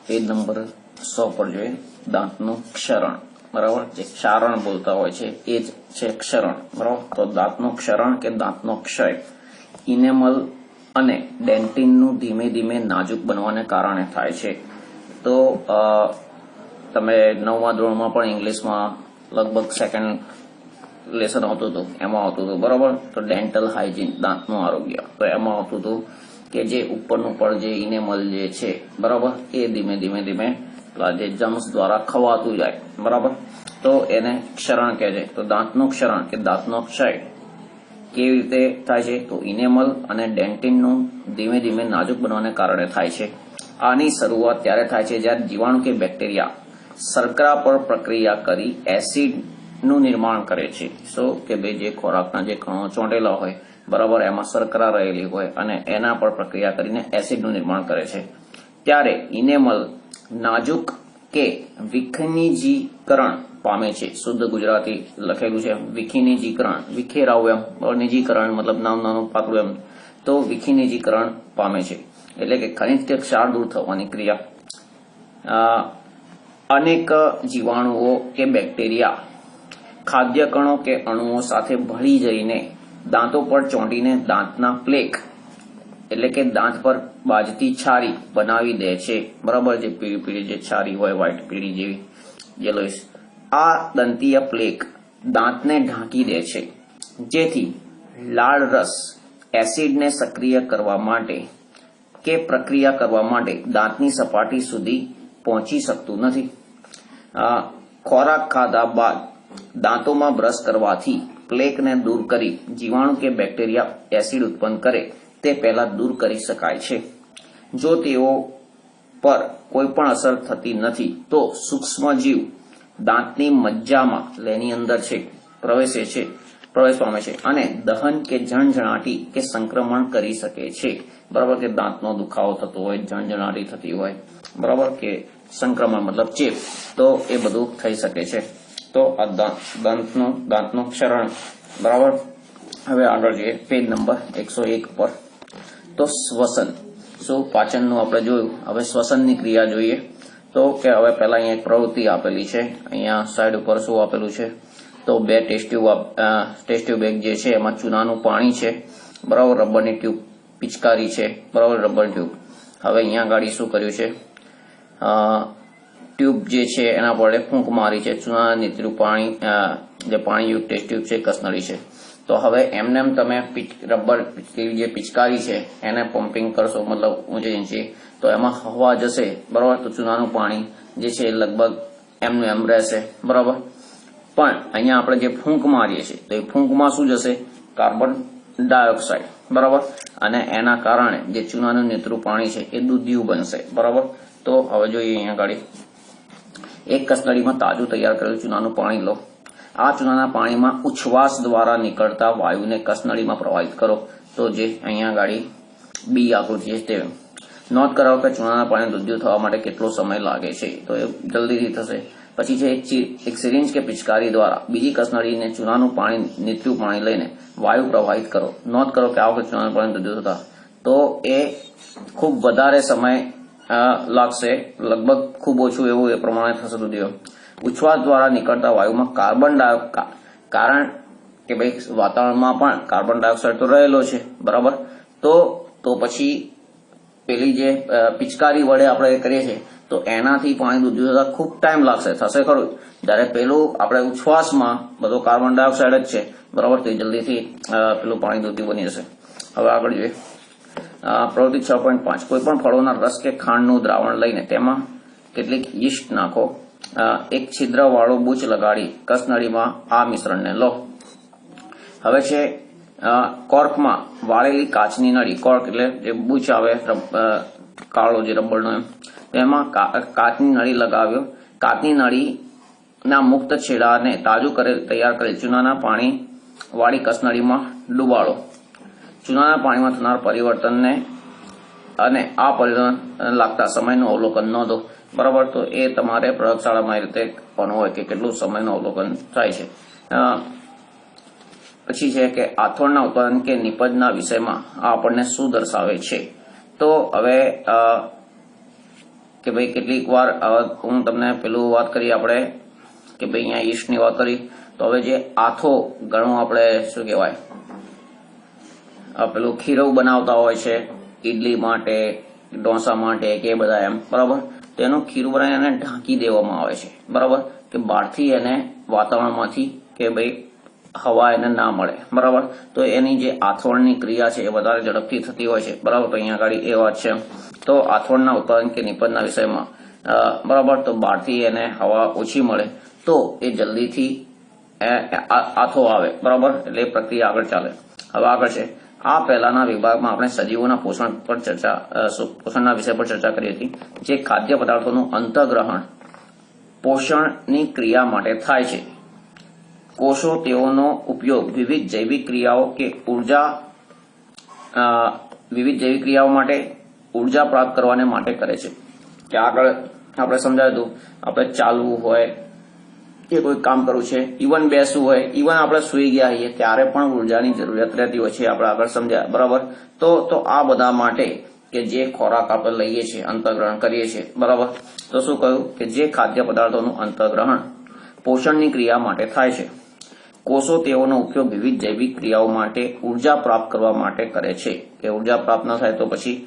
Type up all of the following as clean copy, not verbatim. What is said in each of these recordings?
Page number 100 પર જોઈએ દાંતનું ક્ષરણ, બરાબર. જે ક્ષારણ બોલતા હોય છે એ જ છે ક્ષરણ, બરાબર. તો દાંતનું ક્ષરણ કે દાંતનો ક્ષય ઇનેમલ અને ડેન્ટિનનું ધીમે ધીમે નાજુક બનવાને કારણે થાય છે. તો તમે 9મા ધોરણમાં પણ ઇંગ્લિશમાં લગભગ સેકન્ડ લેસન આવતું હતું, એમાં આવતું હતું, બરાબર. તો ડેન્ટલ હાઇજીન, દાંતનું આરોગ્ય, તો એમાં આવતું હતું કે જે ઉપરનું પણ જે ઇનેમલ જે છે, બરાબર, એ ધીમે ધીમે જે જમ્સ દ્વારા ખવાતું જાય, બરાબર. તો એને ક્ષરણ કહે છે. તો દાંતનું ક્ષરણ કે દાંતનો ક્ષય કેવી રીતે થાય છે? તો ઇનેમલ અને ડેન્ટિનનું ધીમે ધીમે નાજુક બનવાને કારણે થાય છે. આની શરૂઆત ત્યારે થાય છે જ્યારે જીવાણુ કે બેક્ટેરિયા શર્કરા પર પ્રક્રિયા કરી એસિડનું નિર્માણ કરે છે. શું કે ભાઈ જે ખોરાકના જે કણો ચોંટેલા હોય, બરાબર, એમાં શર્કરા રહેલી હોય અને એના પર પ્રક્રિયા કરીને એસિડનું નિર્માણ કરે છે. ત્યારે ઇનેમલ નાજુક કે વિખનીજીકરણ પામે છે. શુદ્ધ ગુજરાતી લખેલું છે વિખનીજીકરણ, વિખેરાવું એમ, નિજીકરણ મતલબ નાનું પાતળું એમ. તો વિખનીજીકરણ પામે છે એટલે કે ખનિજ કે ક્ષાર દૂર થવાની ક્રિયા. અનેક જીવાણુઓ કે બેક્ટેરિયા ખાદ્ય કણો કે અણુઓ સાથે ભળી જઈને દાંતો પર ચોંટીને દાંતના પ્લેક એટલે કે દાંત પર બાજતી છારી બનાવી દે છે, બરાબર. જે પીળી પીળી જે છારી હોય, વ્હાઈટ પીળી જેવી, યેલોઇશ, આ દંતીય પ્લેક દાંતને ઢાંકી દે છે, જેથી લાળ રસ એસિડને સક્રિય કરવા માટે કે પ્રક્રિયા કરવા માટે દાંતની સપાટી સુધી પહોંચી શકતું નથી. ખોરાક ખાધા બાદ દાંતોમાં બ્રશ કરવાથી પ્લેકને દૂર કરી જીવાણુ કે બેક્ટેરિયા એસિડ ઉત્પન્ન કરે તે પહેલા દૂર કરી શકાય છે. જો તેઓ પર કોઈ પણ અસર થતી નથી તો સૂક્ષ્મજીવ દાંતની મજ્જામાં લેની અંદર છે પ્રવેશ પામે છે અને દહન કે ઝણઝણાટી કે સંક્રમણ કરી શકે છે, બરાબર. કે દાંતનો દુખાવો થતો હોય, ઝણઝણાટી થતી હોય, બરાબર, કે સંક્રમણ મતલબ ચેપ, તો એ બધું થઈ શકે છે. તો આ દાંતનું ક્ષરણ, બરાબર. હવે આગળ જોઈએ પેજ નંબર 101 પર. તો શ્વસન, શું પાચનનું આપણે જોયું, હવે શ્વસનની ક્રિયા જોઈએ. તો કે હવે પહેલા અહીંયા એક પ્રવૃત્તિ આપેલી છે, અહીંયા સાઈડ ઉપર શું આપેલું છે? તો 2 ટેસ્ટ ટ્યુબ એક જે છે એમાં ચૂનાનું પાણી છે, બરાબર, રબરની ટ્યુબ પિચકારી છે, બરાબર, રબર ટ્યુબ. હવે અહીંયા ગાડી શું કર્યું છે? ટ્યુબ જે છે એના પર ફૂંક મારી છે, ચૂનાના નીતરું પાણી, જે પાણીયુક્ત ટેસ્ટ ટ્યુબ છે, કસનળી છે. તો હવે એમને તમે રબર જે પિચકારી છે એને પમ્પિંગ કરશો, મતલબ ઊંચે નીચે, તો એમાં હવા જશે, બરાબર. તો ચૂનાનું પાણી જે છે લગભગ એમનું એમ રહેશે, બરાબર. પણ અહીંયા આપણે જે ફૂંક મારીએ છીએ તો એ ફૂંકમાં શું જશે? કાર્બન ડાયોક્સાઇડ, બરાબર. અને એના કારણે જે ચૂનાનું નીતરું પાણી છે એ દૂધિયું બનશે, બરાબર. તો હવે જોઈએ અહીંયા ગાડી એક કસનળીમાં તાજું તૈયાર કરેલું ચૂનાનું પાણી લો. આ ચૂનાના પાણીમાં ઉચ્છવાસ દ્વારા નીકળતા વાયુને કસનળીમાં પ્રવાહિત કરો. તો જે અહીંયા ગાડી બી આકૃતિ છે તે નોંધ કરાવો કે ચૂનાના પાણી દૂધિયું થવા માટે કેટલો સમય લાગે છે. તો એ જલ્દીથી થશે. પછી છે એક સિરિંજ કે પિચકારી દ્વારા બીજી કસનળીને ચૂનાનું પાણી નીતરું પાણી લઈને વાયુ પ્રવાહિત કરો. નોંધ કરો કે આ વખતે ચૂનાનું પાણી દૂધિયું થતા તો એ ખૂબ વધારે સમય લાગશે, લગભગ ખૂબ ઓછું એવું એ પ્રમાણે થશે દૂધિયું. ઉચ્છવાસ દ્વારા નીકળતા વાયુમાં કાર્બન ડાયોક્સાઇડ, કારણ કે ભાઈ વાતાવરણમાં પણ કાર્બન ડાયોક્સાઇડ તો રહેલો છે, બરાબર. તો પછી પેલી જે પિચકારી વડે આપણે કરીએ છીએ તો એનાથી પાણી દૂધિયું થતા ખૂબ ટાઈમ લાગશે, થશે ખરું. જ્યારે પેલું આપણે ઉચ્છવાસમાં બધો કાર્બન ડાયોક્સાઇડ જ છે, બરાબર, તો જલ્દીથી પેલું પાણી દૂધિયું બની જશે. હવે આગળ જોઈએ પ્રવૃત્તિ 6.5. કોઈ પણ ફળોના રસ કે ખાંડનું દ્રાવણ લઈને તેમાં કેટલીક યીસ્ટ નાખો. એક છિદ્રવાળો બૂચ લગાડી કસનળીમાં આ મિશ્રણને લો. હવે છે કોર્કમાં વાળેલી કાચની નળી, કોર્ક એટલે જે બૂચ આવે કાળો જે રબરનો એમ, તેમાં કાચની નળી લગાવ્યો. કાચની નળીના મુક્ત છેડાને તાજું તૈયાર કરેલ ચૂનાના પાણી વાળી કસનળીમાં ડુબાડો. ચૂનાના પાણીમાં થનાર પરિવર્તનને અને આ પરિવર્તન લાગતા સમયનું અવલોકન નોંધો, બરાબર. તો એ તમારે પ્રયોગશાળામાં એ રીતે કરવાનું હોય કે કેટલું સમયનું અવલોકન થાય છે. પછી છે કે આથોડના ઉત્પાદન કે નિપજના વિષયમાં આ આપણને શું દર્શાવે છે? તો હવે કે ભાઈ કેટલીક વાર હું તમને પેલું વાત કરી આપણે કે ભાઈ અહીંયા ઈસ્ટની વાત કરી, તો હવે જે આથો ઘણું આપણે શું કહેવાય પેલું ખીરવ બનાવતા હોય છે ઈડલી માટે, ઢોસા માટે કે બધા એમ, બરાબર, તો એનું ખીરું બનાવીને એને ઢાંકી દેવામાં આવે છે, બરાબર, કે બહારથી એને વાતાવરણમાંથી કે ભાઈ હવા એને ના મળે, બરાબર, તો એની જે આથવણની ક્રિયા છે એ વધારે ઝડપથી થતી હોય છે, બરાબર. તો અહીંયા આગળ એ વાત છે. તો આથવણના ઉત્પાદન કે નિપજના વિષયમાં બરાબર, તો બહારથી એને હવા ઓછી મળે તો એ જલ્દીથી આથો આવે, બરાબર, એટલે એ પ્રક્રિયા આગળ ચાલે. હવે આગળ છે આ પહેલાના વિભાગમાં આપણે સજીવોના પોષણના વિષય પર ચર્ચા કરી હતી. જે ખાદ્ય પદાર્થોનું અંતઃગ્રહણ પોષણની ક્રિયા માટે થાય છે. કોષો તેઓનો ઉપયોગ વિવિધ જૈવિક ક્રિયાઓ કે માટે ઉર્જા પ્રાપ્ત કરવાને માટે કરે છે. કે આગળ આપણે સમજાવ્યું હતું, આપણે ચાલવું હોય કે કોઈ કામ કરવું છે, ઇવન બેસવું હોય, ઇવન આપણે સુઈ ગયા હોઈએ ત્યારે પણ ઉર્જાની જરૂરિયાત રહેતી હોય છે, આપણે આગળ સમજ્યા, બરાબર. તો આ બધા માટે કે જે ખોરાક આપણે લઈએ છીએ, અંતઃગ્રહણ કરીએ છીએ, બરાબર, તો શું કહ્યું કે જે ખાદ્ય પદાર્થોનું અંતઃગ્રહણ પોષણની ક્રિયા માટે થાય છે. કોષો તેઓનો ઉપયોગ વિવિધ જૈવિક ક્રિયાઓ માટે ઉર્જા પ્રાપ્ત કરવા માટે કરે છે. કે ઉર્જા પ્રાપ્ત ન થાય તો પછી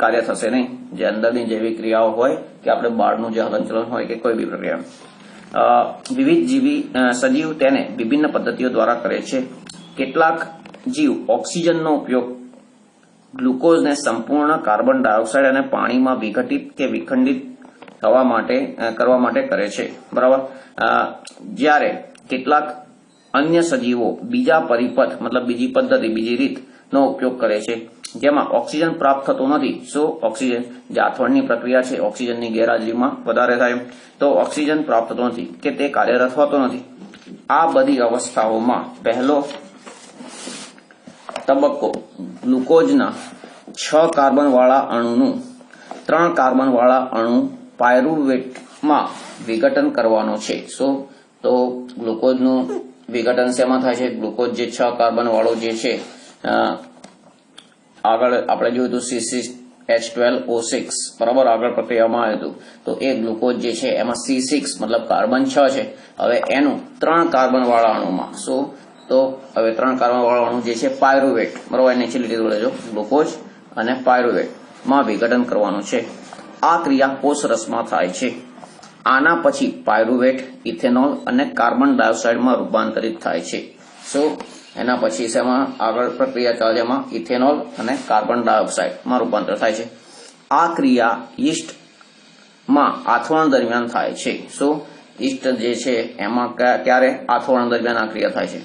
કાર્ય થશે નહીં. જે અંદરની જૈવિક ક્રિયાઓ હોય કે આપણે બહારનું જે હલનચલન હોય કે કોઈ બી પ્રક્રિયા, વિવિધ સજીવ તેને વિભિન્ન પદ્ધતિઓ દ્વારા કરે છે. કેટલાક જીવ ઓક્સિજનનો ઉપયોગ ગ્લુકોઝને સંપૂર્ણ કાર્બન ડાયોક્સાઇડ અને પાણીમાં વિઘટિત કે વિખંડિત કરવા માટે કરે છે, બરાબર. જ્યારે કેટલાક અન્ય સજીવો બીજા પરિપથ મતલબ બીજી પદ્ધતિ, બીજી રીતનો ઉપયોગ કરે છે જેમાં ઓક્સિજન પ્રાપ્ત થતો નથી. શું ઓક્સિજન જે આથવણની પ્રક્રિયા છે ઓક્સિજનની ગેરહાજરીમાં વધારે થાય, તો ઓક્સિજન પ્રાપ્ત થતો નથી કે તે કાર્યરત હોતો નથી. આ બધી અવસ્થાઓમાં પહેલો તબક્કો ગ્લુકોઝના 6 કાર્બન વાળા અણુનું 3 કાર્બન વાળા અણુ પાયરુવેટમાં વિઘટન કરવાનો છે. શું તો ગ્લુકોઝનું વિઘટન શેમાં થાય છે? ગ્લુકોઝ જે 6 કાર્બન વાળો જે છે, આગળ આપણે જોયું હતું C6H12O6, બરાબર, આગળ પ્રક્રિયામાં આવ્યું હતું. તો એ ગ્લુકોઝ જે છે એમાં C6 મતલબ કાર્બન 6 છે. હવે એનું 3 કાર્બન વાળા અણુમાં શું, તો હવે 3 કાર્બન વાળા અણુ જે છે પાયરુવેટ, બરાબર, નીચે લીટી જોડે જો ગ્લુકોઝ અને પાયરુવેટ માં વિઘટન કરવાનું છે. આ ક્રિયા કોષરસમાં થાય છે. આના પછી પાયરુવેટ ઇથેનોલ અને કાર્બન ડાયોક્સાઇડમાં રૂપાંતરિત થાય છે. શું એના પછી શેમાં આગળ પ્રક્રિયા ચાલે છે? એમાં ઇથેનોલ અને કાર્બન ડાયોક્સાઇડમાં રૂપાંતર થાય છે. આ ક્રિયા યીસ્ટમાં આથવણ દરમિયાન થાય છે. શું યીસ્ટ જે છે એમાં ક્યારે આથવણ દરમિયાન આ ક્રિયા થાય છે?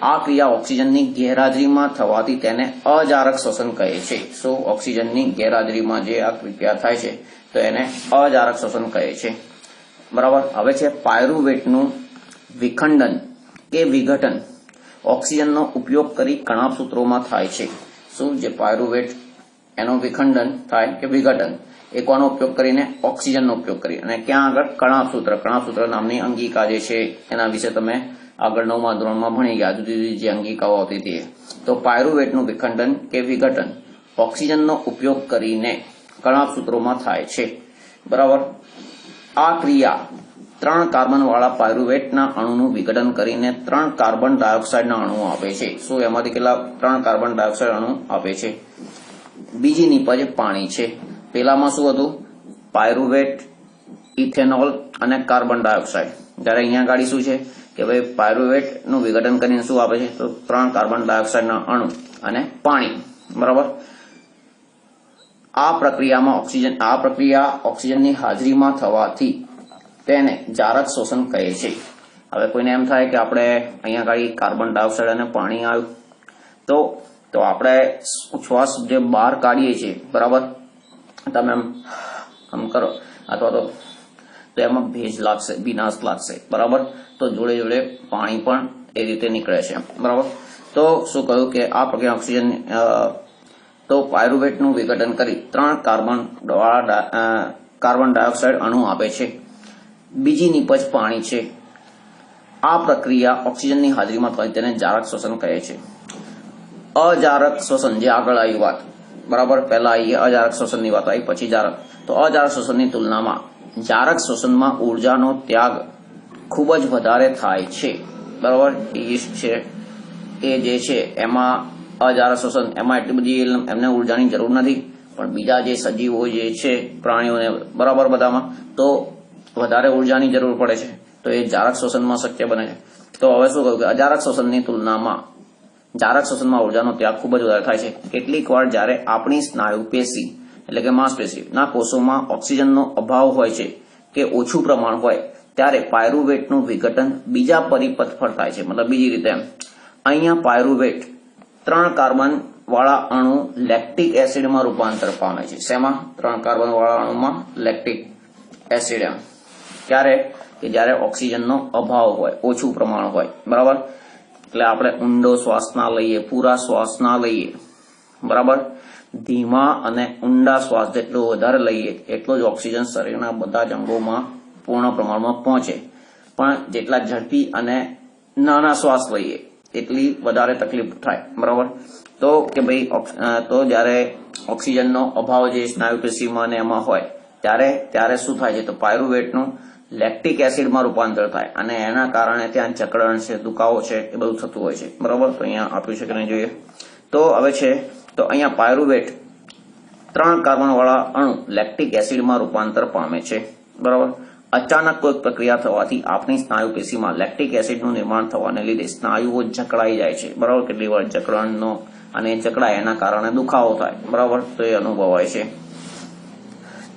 આ ક્રિયા ઓક્સિજનની ગેરહાજરીમાં થવાથી તેને અજારક શ્વસન કહે છે. શું ઓક્સિજનની ગેરહાજરીમાં જે આ ક્રિયા થાય છે તો એને અજારક શ્વસન કહે છે, બરાબર. હવે છે પાયરુવેટનું વિખંડન કે વિઘટન ઓક્સિજનનો ઉપયોગ કરી કણાભસૂત્રોમાં થાય છે. શું જે પાયરુવેટ એનો વિખંડન થાય કે વિઘટન એ કોનો ઉપયોગ કરીને? ઓક્સિજનનો ઉપયોગ કરી. અને ક્યાં આગળ? કણાભસૂત્ર નામની અંગિકા જે છે એના વિશે તમે આગળ 9મા ધોરણમાં ભણી ગયા, જુદી જુદી જે અંગિકાઓ આવતી હતી. તો પાયરુવેટનું વિખંડન કે વિઘટન ઓક્સિજનનો ઉપયોગ કરીને કણાભસૂત્રોમાં થાય છે, બરાબર. આ ક્રિયા 3 કાર્બન વાળા પાયરુવેટના અણુનું વિઘટન કરીને 3 કાર્બન ડાયોક્સાઇડના અણુઓ આપે છે. શું એમાંથી કેટલા? 3 કાર્બન ડાયોક્સાઇડ અણુ આપે છે. બીજી નિપજ પાણી છે. પેલામાં શું હતું? પાયરુવેટ, ઇથેનોલ અને કાર્બન ડાયોક્સાઇડ. જ્યારે અહીંયા ગાડી શું છે કે ભાઈ પાયરુવેટ નું વિઘટન કરીને શું આપે છે? તો 3 કાર્બન ડાયોક્સાઇડના અણુ અને પાણી, બરાબર. આ પ્રક્રિયા ઓક્સિજનની હાજરીમાં થવાથી તેને જારક શ્વસન કહે છે. હવે કોઈને એમ થાય કે આપણે અહીંયા ગાડી કાર્બન ડાયોક્સાઇડ અને પાણી આવ્યું તો આપણે શ્વાસ જે બહાર કાઢીએ છીએ, બરાબર, તમે આમ કરો અથવા તો એમાં ભેજ લાગશે, ભીનાશ લાગશે, બરાબર. તો જોડે જોડે પાણી પણ એ રીતે નીકળે છે, બરાબર. તો શું કહ્યું કે આ પ્રક્રિયા ઓક્સિજન તો પાયરુવેટનું વિઘટન કરી 3 કાર્બન ડાયોક્સાઇડ અણુ આપે છે. બીજી નિપજ પાણી છે. આ પ્રક્રિયા ઓક્સિજનની હાજરીમાં થવાથી તેને જારક શ્વસન કહે છે. અજારક શ્વસન જે આગળ આવી વાત, બરાબર. પહેલા આવીએ અજારક શોષણની વાત આવી, પછી જારક. તો અજારક શોષણની તુલનામાં જારક શોષણમાં ઉર્જાનો ત્યાગ ખૂબ જ વધારે થાય છે. બરાબર. યીસ્ટ છે એ જે છે એમાં અજારક શોષણ, એમાં એટલી બધી એમને ઉર્જાની જરૂર નથી, પણ બીજા જે સજીવો જે છે પ્રાણીઓને બરાબર બધામાં તો વધારે ઉર્જાની જરૂર પડે છે, તો એ જારક શોષણમાં શક્ય બને છે. તો હવે શું કહ્યું કે અજારક શોષણની તુલનામાં જારક શોષણમાં ઉર્જાનો ત્યાગ ખૂબ જ વધારે થાય છે. કેટલીક વાર જ્યારે આપણી સ્નાયુ પેશી એટલે કે માંસપેશી ના કોષોમાં ઓક્સિજનનો અભાવ હોય છે કે ઓછું પ્રમાણ હોય ત્યારે પાયરુવેટનું વિઘટન બીજા પરિપથ પર થાય છે. મતલબ બીજી રીતે અહીંયા પાયરુવેટ 3 કાર્બન વાળા અણુ લેક્ટિક એસિડમાં રૂપાંતર પામે છે. શેમાં? 3 કાર્બન વાળા અણુમાં લેક્ટિક એસિડ. એમ ક્યારે? કે જ્યારે ઓક્સિજનનો અભાવ હોય, ઓછું પ્રમાણ હોય. બરાબર. એટલે આપણે ઊંડો શ્વાસ ના લઈએ, પૂરા શ્વાસ ના લઈએ. બરાબર. ધીમા અને ઊંડા શ્વાસ જેટલો વધારે લઈએ એટલો જ ઓક્સિજન શરીરના બધા જ અંગોમાં પૂર્ણ પ્રમાણમાં પહોંચે. પણ જેટલા ઝડપી અને નાના શ્વાસ લઈએ એટલી વધારે તકલીફ થાય. બરાબર. તો કે ભાઈ તો જ્યારે ઓક્સિજનનો અભાવ જે સ્નાયુપેશીમાં ને એમાં હોય ત્યારે શું થાય છે? તો પાયરુવેટનું લેક્ટિક એસિડમાં રૂપાંતર થાય અને એના કારણે ત્યાં જકડણ છે, દુખાવો છે, એ બધું થતું હોય છે. બરાબર. તો અહીંયા આપ્યું છે કે નહીં જોઈએ. તો હવે છે તો અહીંયા પાયરુવેટ 3 કાર્બન વાળા અણુ લેક્ટિક એસિડમાં રૂપાંતર પામે છે. બરાબર. અચાનક કોઈ પ્રક્રિયા થવાથી આપણી સ્નાયુ પેશીમાં લેક્ટિક એસિડનું નિર્માણ થવાને લીધે સ્નાયુઓ જકડાઈ જાય છે. બરાબર. કેટલી વાર જકડણનો અને જકડાય એના કારણે દુખાવો થાય. બરાબર. તો એ અનુભવાય છે.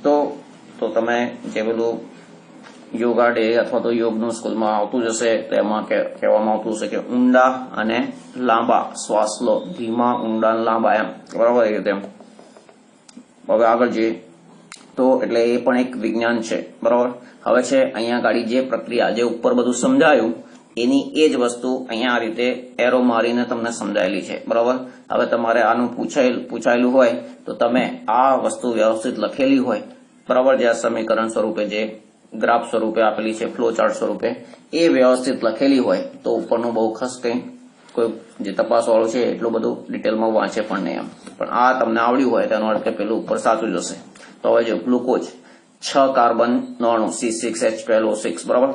તો તમે જે બધું યોગા ડે અથવા તો યોગનું સ્કૂલમાં આવતું જ હશે તો એમાં કહેવામાં આવતું હશે કે ઊંડા અને લાંબા શ્વાસ લો, ધીમા, ઊંડા, લાંબા, એમ. બરાબર. એ રીતે હવે આગળ જઈએ તો એટલે એ પણ એક વિજ્ઞાન છે. બરાબર. હવે છે અહીંયા ગાડી જે પ્રક્રિયા જે ઉપર બધું સમજાયું એની એ જ વસ્તુ અહીંયા આ રીતે એરો મારીને તમને સમજાયેલી છે. બરાબર. હવે તમારે આનું પૂછાયેલું હોય તો તમે આ વસ્તુ વ્યવસ્થિત લખેલી હોય, બરાબર, જે સમીકરણ સ્વરૂપે, જે ગ્રાફ સ્વરૂપે આપેલી છે, ફ્લો ચાર્ટ સ્વરૂપે, એ વ્યવસ્થિત લખેલી હોય તો ઉપરનું બહુ ખાસ કંઈ કોઈ જે તપાસ વાળું છે એટલું બધું ડિટેલમાં વાંચે પણ નહીં. એમ પણ આ તમને આવડ્યું હોય તેનો અર્થ કે પેલું ઉપર સાચું જ હશે. તો હવે જો ગ્લુકોઝ 6 કાર્બન નો અણુ C6H12O6. બરાબર.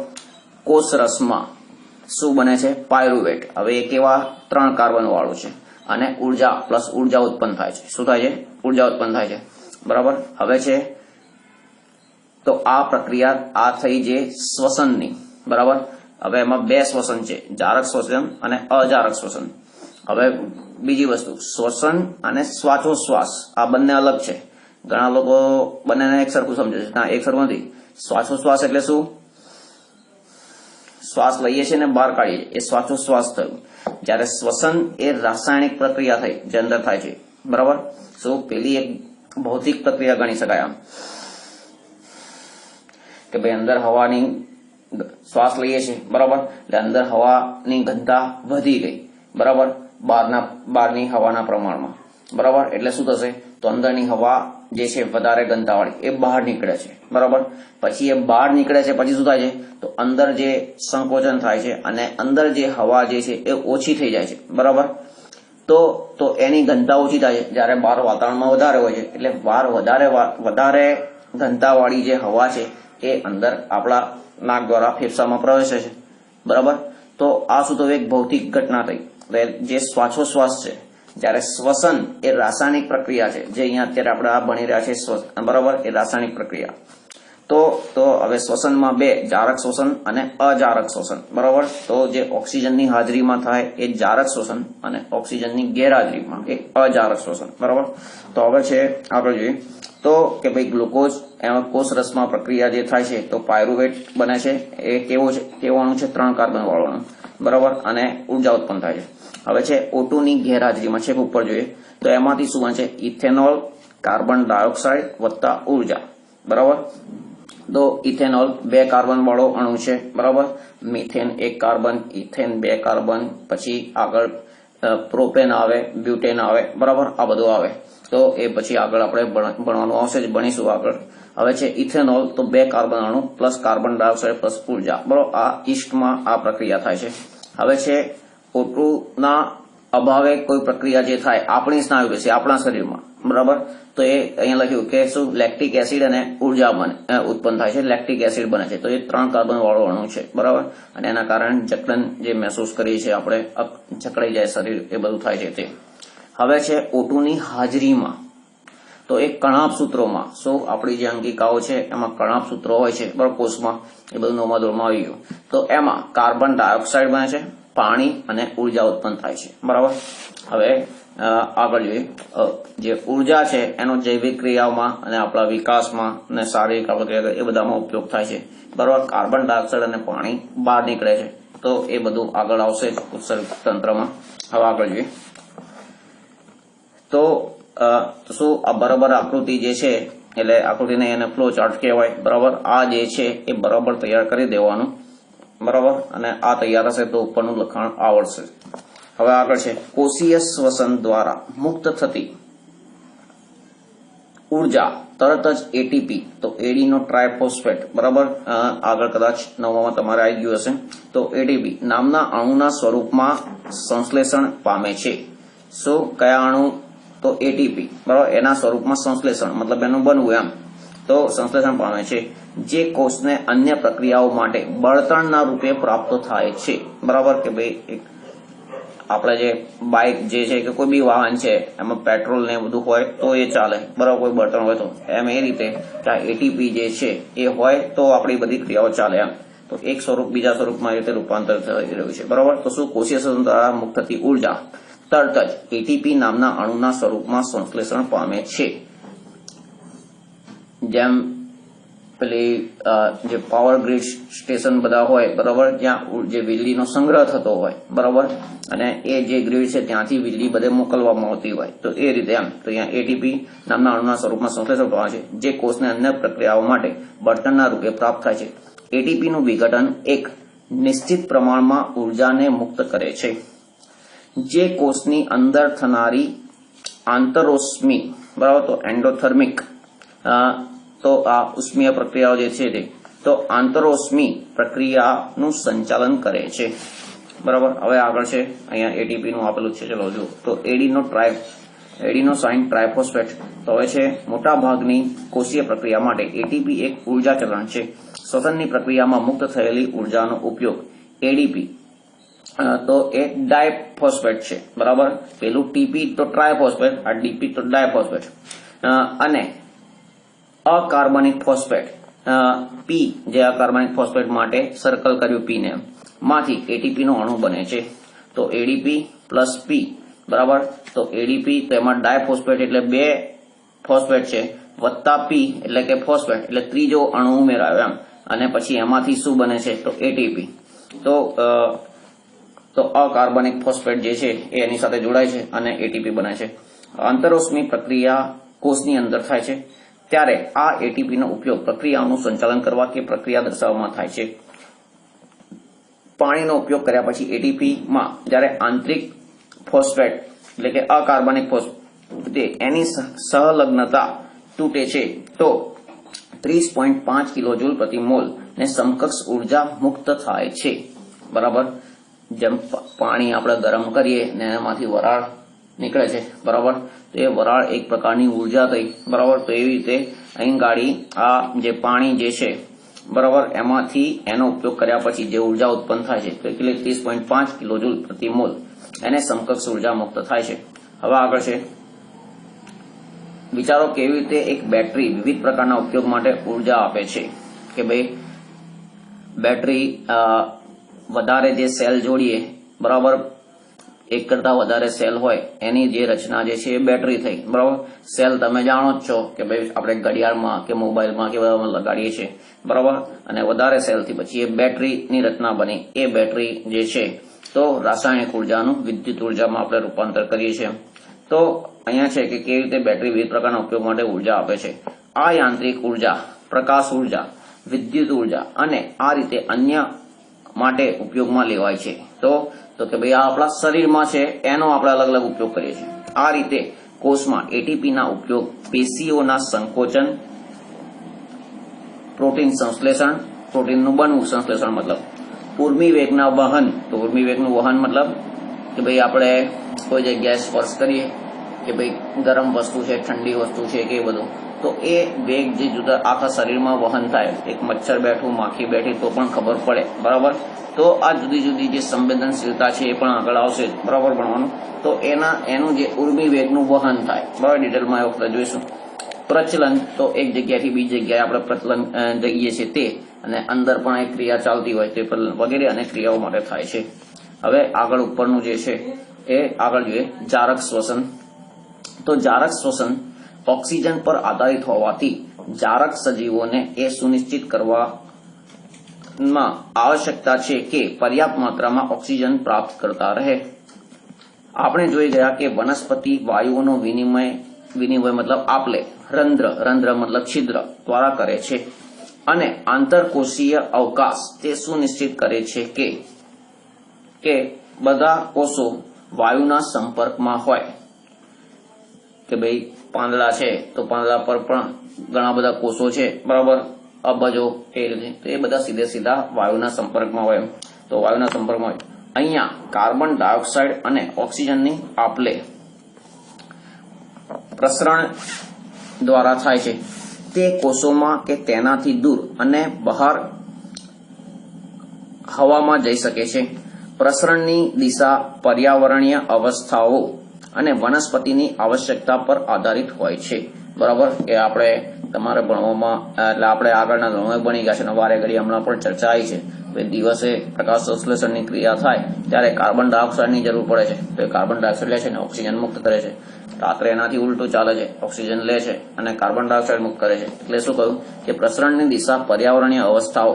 કોષ રસમાં શું બને છે? પાયરુવેટ. હવે એ કેવા? 3 કાર્બન વાળું છે અને ઉર્જા પ્લસ ઉર્જા ઉત્પન્ન થાય છે. શું થાય છે? ઉર્જા ઉત્પન્ન થાય છે. બરાબર. હવે છે તો આ પ્રક્રિયા આ થઈ જે શ્વસનની. બરાબર. હવે એમાં 2 શ્વસન છે, જારક શ્વસન અને અજારક શ્વસન. હવે બીજી વસ્તુ, શ્વસન અને શ્વાસોશ્વાસ આ બંને અલગ છે. ઘણા લોકો બંનેને એક સરખું સમજે છે. ના, એક સરખું નથી. શ્વાસોશ્વાસ એટલે શું? શ્વાસ લઈએ છીએ ને બહાર કાઢીએ એ શ્વાસોશ્વાસ થયું. જ્યારે શ્વસન એ રાસાયણિક પ્રક્રિયા થઈ જે અંદર થાય છે. બરાબર. શું? પેલી એક ભૌતિક પ્રક્રિયા ગણી શકાય આમ કે ભાઈ અંદર હવાની શ્વાસ લઈએ છીએ. બરાબર. એટલે અંદર હવાની ઘનતા વધી ગઈ. બરાબર. બહારની હવાના પ્રમાણમાં. બરાબર. એટલે શું થશે? તો અંદરની હવા જે છે વધારે ઘનતાવાળી એ બહાર નીકળે છે. બરાબર. પછી એ બહાર નીકળે છે પછી શું થાય છે? તો અંદર જે સંકોચન થાય છે અને અંદર જે હવા જે છે એ ઓછી થઈ જાય છે. બરાબર. તો એની ઘનતા ઓછી થાય છે જ્યારે બહાર વાતાવરણમાં વધારે હોય છે. એટલે બહાર વધારે ઘનતાવાળી જે હવા છે એ અંદર આપણા નાક દ્વારા ફેફસામાં પ્રવેશે છે. બરાબર. તો આ શું થયું? એક ભૌતિક ઘટના થઈ. જે શ્વાસોશ્વાસ છે, જ્યારે શ્વસન એ રાસાયણિક પ્રક્રિયા છે જે અહીંયા અત્યારે આપણે આ ભણી રહ્યા છે. બરાબર. એ રાસાયણિક પ્રક્રિયા. તો હવે શ્વસનમાં 2, જારક શ્વસન અને અજારક શ્વસન. બરાબર. તો જે ઓક્સિજનની હાજરીમાં થાય એ જારક શ્વસન અને ઓક્સિજનની ગેરહાજરીમાં એ અજારક શ્વસન. બરાબર. તો હવે છે આપણે જોઈએ તો કે ભાઈ ગ્લુકોઝ એમાં કોષ રસમાં પ્રક્રિયા જે થાય છે તો પાયરુવેટ બને છે. એ કેવો અણુ છે? 3 કાર્બન વાળો અણુ. બરાબર. અને ઉર્જા ઉત્પન્ન થાય છે. હવે છે O2 ની ગેરહાજરીમાં છે ઉપર જોઈએ તો એમાંથી શું બને છે? ઇથેનોલ, કાર્બન ડાયોક્સાઇડ વત્તા ઉર્જા. બરાબર. તો ઇથેનોલ 2 કાર્બન વાળો અણુ છે. બરાબર. મિથેન 1 કાર્બન, ઇથેન 2 કાર્બન, પછી આગળ પ્રોપેન આવે, બ્યુટેન આવે. બરાબર. આ બધું આવે તો એ પછી આગળ આપણે ભણવાનું આવશે, જ ભણીશું આગળ. હવે છે ઇથેનોલ તો 2 કાર્બન અણુ પ્લસ કાર્બન ડાયોક્સાઇડ પ્લસ ઉર્જા. બરાબર. આ ઈસ્ટમાં આ પ્રક્રિયા થાય છે. હવે છે O2 ના અભાવે કોઈ પ્રક્રિયા જે થાય આપણી સ્નાયુ પેશી આપણા શરીરમાં, બરાબર, તો એ અહીંયા લખ્યું કે શું લેક્ટિક એસિડ અને ઉર્જા ઉત્પન્ન થાય છે, લેક્ટિક એસિડ બને છે, તો એ 3 કાર્બન વાળો અણુ છે, બરાબર, અને એના કારણે જકડન જે મહેસૂસ કરીએ છીએ આપણે, જકડાઈ જાય શરીર, એ બધું થાય છે તે. હવે છે O2 ની હાજરીમાં, તો એ કણાભ સૂત્રોમાં, શું આપણી જે અંગિકાઓ છે એમાં કણાભ સૂત્રો હોય છે, બરાબર, કોષમાં, એ બધું નોમાદોરમાં આવી ગયું, તો એમાં કાર્બન ડાયોક્સાઇડ બને છે, પાણી અને ઉર્જા ઉત્પન્ન થાય છે, બરાબર. હવે આગળ જોઈએ, જે ઉર્જા છે એનો જૈવિક ક્રિયાઓમાં અને આપણા વિકાસમાં અને શારીરિક ક્રિયા એ બધામાં ઉપયોગ થાય છે, બરાબર. કાર્બન ડાયોક્સાઇડ અને પાણી બહાર નીકળે છે, તો એ બધું આગળ આવશે ઉત્સર્ગ તંત્રમાં. હવે આગળ જોઈએ, તો શું આ બરાબર આકૃતિ જે છે, એટલે આકૃતિને એને ફ્લો ચાર્ટ કહેવાય, બરાબર. આ જે છે એ બરાબર તૈયાર કરી દેવાનું, બરાબર, અને આ તૈયાર હશે તો ઉપરનું લખાણ આવડશે. હવે આગળ છે કોષીય શ્વસન દ્વારા મુક્ત થતી ઉર્જા તરત જ એટીપી, તો એડીનો ટ્રાયફોસ્ફેટ, બરાબર, આગળ કદાચ 9માં તમારે આવી ગયું હશે, તો એટીપી નામના અણુના સ્વરૂપમાં સંશ્લેષણ પામે છે. શું કયા અણુ? તો એટીપી, બરાબર, એના સ્વરૂપમાં સંશ્લેષણ મતલબ એનું બનવું એમ, તો સંશ્લેષણ પામે છે, જે કોષને અન્ય પ્રક્રિયાઓ માટે બળતણના રૂપે પ્રાપ્ત થાય છે, બરાબર. કે ભાઈ આપણે જે બાઇક જે છે કે કોઈ બી વાહન છે એમાં પેટ્રોલ ને બધું હોય તો એ ચાલે, બરાબર, કોઈ બળતણ હોય તો, એમ એ રીતે કે એટીપી જે છે એ હોય તો આપણી બધી ક્રિયાઓ ચાલે એમ. તો એક સ્વરૂપ બીજા સ્વરૂપમાં રીતે રૂપાંતર થઈ રહ્યું છે, બરાબર. તો શું કોષીય શ્વસન દ્વારા મુક્ત થતી ઉર્જા તરત જ એટીપી નામના અણુના સ્વરૂપમાં સંશ્લેષણ પામે છે. જેમ પેલી જે પાવર ગ્રીડ સ્ટેશન બધા હોય, બરાબર, જ્યાં જે વીજળીનો સંગ્રહ થતો હોય, બરાબર, અને એ જે ગ્રીડ છે ત્યાંથી વીજળી બધે મોકલવામાં આવતી હોય, તો એ રીતે એમ, તો અહીંયા એટીપી નામના અણુના સ્વરૂપમાં સંશ્લેષણ પામે છે, જે કોષને અન્ય પ્રક્રિયાઓ માટે બળતણના રૂપે પ્રાપ્ત થાય છે. એટીપીનું વિઘટન એક નિશ્ચિત પ્રમાણમાં ઉર્જાને મુક્ત કરે છે, જે કોષની અંદર થનારી આંતરોષ્મી, બરાબર, તો એન્ડોથર્મિક, તો આ ઉષ્મીય પ્રક્રિયાઓ જે છે તે, તો આંતરોષ્મી પ્રક્રિયાનું સંચાલન કરે છે, બરાબર. હવે આગળ છે અહીંયા એટીપી નું આપેલું છે, ચલો જો, તો એડીનો સાઇન ટ્રાયફોસ્ફેટ, તો હવે છે મોટા ભાગની કોષીય પ્રક્રિયા માટે એટીપી એક ઉર્જા ચલણ છે. શ્વસનની પ્રક્રિયામાં મુક્ત થયેલી ઉર્જાનો ઉપયોગ એડીપી, તો એ ડાયફોસ્ફેટ છે, બરાબર. પેલું ટીપી તો ટ્રાયફોસ્ફેટ, આ ડીપી તો ડાયફોસ્ફેટ, અને અકાર્બનિક ફોસ્ફેટ પી, જે અકાર્બનિક ફોસ્ફેટ માટે સર્કલ કર્યું પી ને, માંથી એટીપી નો અણુ બને છે. તો એડીપી પ્લસ પી, બરાબર, તો એડીપી તો એમાં ડાયફોસ્ફેટ એટલે 2 ફોસ્ફેટ છે, વત્તા પી એટલે કે ફોસ્ફેટ એટલે ત્રીજો અણુ ઉમેરાયો એમ, અને પછી એમાંથી શું બને છે? તો એટીપી. તો અકાર્બનિક ફોસ્ફેટ જે છે એ એની સાથે જોડાય છે અને એટીપી બને છે. આંતરોષ્મી પ્રક્રિયા કોષની અંદર થાય છે ત્યારે આ એટીપી નો ઉપયોગ પ્રક્રિયાઓનું સંચાલન કરવા કે પ્રક્રિયા દર્શાવવામાં થાય છે. પાણીનો ઉપયોગ કર્યા પછી એટીપી માં જ્યારે આંતરિક ફોસ્ફેટ એટલે કે અકાર્બનિક ફોસ્ફેટ એની સહલગ્નતા તૂટે છે તો 30.5 કિલોજૂલ પ્રતિ મોલ ને સમકક્ષ ઉર્જા મુક્ત થાય છે, બરાબર. જેમ પાણી આપણે ગરમ કરીએ ને એમાંથી વરાળ નીકળે છે, બરાબર, તો એ વરાળ એક પ્રકારની ઉર્જા થઈ, બરાબર. તો એવી રીતે અહીં ગાડી આ જે પાણી જે છે, બરાબર, એમાંથી એનો ઉપયોગ કર્યા પછી જે ઉર્જા ઉત્પન્ન થાય છે તો એટલે 30.5 કિલોજૂલ પ્રતિ મોલ એને સમકક્ષ ઉર્જા મુક્ત થાય છે. હવે આગળ છે વિચારો કેવી રીતે એક બેટરી વિવિધ પ્રકારના ઉપયોગ માટે ઉર્જા આપે છે. કે ભાઈ બેટરી વધારે જે સેલ જોડીએ, બરાબર, એક કરતા વધારે સેલ હોય એની જે રચના જે છે એ બેટરી થઈ, બરાબર. સેલ તમે જાણો જ છો કે ભાઈ આપણે ઘડિયાળમાં કે મોબાઈલમાં કે બધામાં લગાડીએ છીએ, બરાબર, અને વધારે સેલથી પછી એ બેટરીની રચના બની. એ બેટરી જે છે તો રાસાયણિક ઉર્જાનું વિદ્યુત ઉર્જામાં આપણે રૂપાંતર કરીએ છીએ. તો અહીંયા છે કે કેવી રીતે બેટરી વિવિધ પ્રકારના ઉપયોગ માટે ઉર્જા આપે છે. આ યાંત્રિક ઉર્જા, પ્રકાશ ઉર્જા, વિદ્યુત ઉર્જા અને આ રીતે અન્ય માટે ઉપયોગમાં લેવાય છે. તો કે ભાઈ આ આપણા શરીરમાં છે એનો આપણે અલગ અલગ ઉપયોગ કરીએ છીએ. આ રીતે કોષમાં એટીપી ના ઉપયોગ પેશીઓના સંકોચન, પ્રોટીન સંશ્લેષણ, પ્રોટીનનું બનવું, સંશ્લેષણ મતલબ ઉર્મિવેગના વહન, તો ઉર્મિવેગનું વહન મતલબ કે ભાઈ આપણે કોઈ જગ્યાએ સ્પર્શ કરીએ કે ભાઈ ગરમ વસ્તુ છે, ઠંડી વસ્તુ છે કે બધું, તો એ વેગ જે જુદા આખા શરીરમાં વહન થાય, એક મચ્છર બેઠું, માખી બેઠી તો પણ ખબર પડે, બરાબર. તો આ જુદી જુદી જે સંવેદનશીલતા છે એ પણ આગળ આવશે, બરાબર, ભણવાનું. તો એનું જે ઉર્મી વેગનું વહન થાય, બરાબર, ડિટેલમાં એ વખતે જોઈશું. પ્રચલન, તો એક જગ્યાથી બીજી જગ્યાએ આપણે પ્રચલન જઈએ છીએ તે, અને અંદર પણ એક ક્રિયા ચાલતી હોય તે વગેરે અને ક્રિયાઓ માટે થાય છે. હવે આગળ ઉપરનું જે છે એ આગળ જોઈએ, જારક શ્વસન. તો જારક શ્વસન ઓક્સિજન પર આધારિત હોવાથી જારક સજીવોને એ સુનિશ્ચિત કરવામાં આવશ્યકતા છે કે પર્યાપ્ત માત્રામાં ઓક્સિજન પ્રાપ્ત કરતા રહે. આપણે જોઈ ગયા કે વનસ્પતિ વાયુઓનો વિનિમય મતલબ આપલે રંધ્ર મતલબ છિદ્ર દ્વારા કરે છે, અને આંતરકોષીય અવકાશ તે સુનિશ્ચિત કરે છે કે બધા કોષો વાયુના સંપર્કમાં હોય. કે ભાઈ પાંદડા છે તો પાંદડા પર પણ ઘણા બધા કોષો છે, બરાબર, અબજો એ રીતે, તો એ બધા સીધા વાયુના સંપર્કમાં હોય. તો વાયુના સંપર્કમાં હોય. અહીંયા કાર્બન ડાયોક્સાઇડ અને ઓક્સિજનની આપલે પ્રસરણ દ્વારા થાય છે. તે કોષોમાં કે તેનાથી દૂર અને બહાર હવામાં જઈ શકે છે. પ્રસરણની દિશા પર્યાવરણીય અવસ્થાઓ અને વનસ્પતિની આવશ્યકતા પર આધારિત હોય છે, બરાબર. કે આપણે તમારે ભણવામાં એટલે આપણે આગળના ધોરણો ભણી ગયા છે, વારે ઘડી હમણાં પણ ચર્ચા આવી છે. દિવસે પ્રકાશ સંશ્લેષણની ક્રિયા થાય ત્યારે કાર્બન ડાયોક્સાઇડની જરૂર પડે છે, તો એ કાર્બન ડાયોક્સાઇડ લે છે અને ઓક્સિજન મુક્ત કરે છે. રાત્રે એનાથી ઉલટું ચાલે છે, ઓક્સિજન લે છે અને કાર્બન ડાયોક્સાઇડ મુક્ત કરે છે. એટલે શું કહ્યું કે પ્રસરણની દિશા પર્યાવરણીય અવસ્થાઓ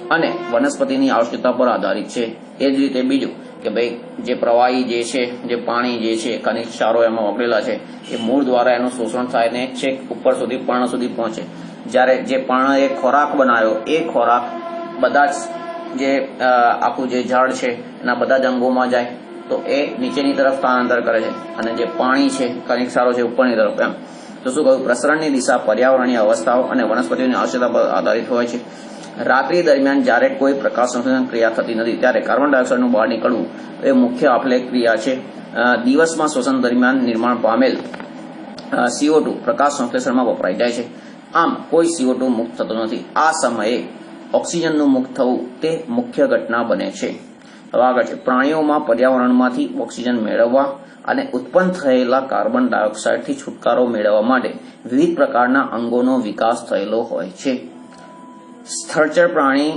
અને વનસ્પતિની આવશ્યકતા પર આધારિત છે. એ જ રીતે બીજું કે ભાઈ જે પ્રવાહી જે છે, જે પાણી જે છે, ખનિજ ક્ષારો એમાં વપરેલા છે, એ મૂળ દ્વારા એનું શોષણ થાય ને છેક ઉપર સુધી પર્ણ સુધી પહોંચે. જ્યારે જે પર્ણએ ખોરાક બનાવ્યો એ ખોરાક બધા જ જે આખું જે ઝાડ છે એના બધા જ અંગોમાં જાય, તો એ નીચેની તરફ સ્થાનાંતર કરે છે, અને જે પાણી છે, ખનિજ ક્ષારો છે, ઉપરની તરફ. એમ તો શું કહ્યું, પ્રસરણની દિશા પર્યાવરણીય અવસ્થાઓ અને વનસ્પતિઓની આવશ્યકતા પર આધારિત હોય છે. રાત્રિ દરમિયાન જ્યારે કોઈ પ્રકાશ સંશ્લેષણ ક્રિયા થતી નથી ત્યારે કાર્બન ડાયોક્સાઇડનું બહાર નીકળવું એ મુખ્ય આપલે ક્રિયા છે. દિવસમાં શ્વસન દરમિયાન નિર્માણ પામેલ CO2 પ્રકાશ સંશ્લેષણમાં વપરાઈ જાય છે. આમ કોઈ CO2 મુક્ત થતો નથી. આ સમયે ઓક્સિજનનું મુક્ત થવું તે મુખ્ય ઘટના બને છે. હવે આગળ છે, પ્રાણીઓમાં પર્યાવરણમાંથી ઓક્સિજન મેળવવા અને ઉત્પન્ન થયેલા કાર્બન ડાયોક્સાઇડથી છુટકારો મેળવવા માટે વિવિધ પ્રકારના અંગોનો વિકાસ થયેલો હોય છે. સ્થળચર પ્રાણી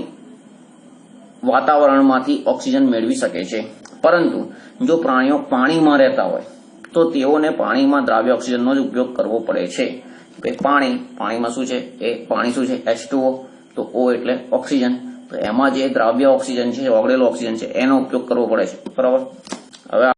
વાતાવરણમાંથી ઓક્સિજન મેળવી શકે છે, પરંતુ જો પ્રાણીઓ પાણીમાં રહેતા હોય તો તેઓને પાણીમાં દ્રાવ્ય ઓક્સિજનનો જ ઉપયોગ કરવો પડે છે. પાણીમાં શું છે, એ પાણી શું છે, H2O, તો O એટલે ઓક્સિજન. તો એમાં જે દ્રાવ્ય ઓક્સિજન છે, ઓગળેલો ઓક્સિજન છે, એનો ઉપયોગ કરવો પડે છે, બરાબર. હવે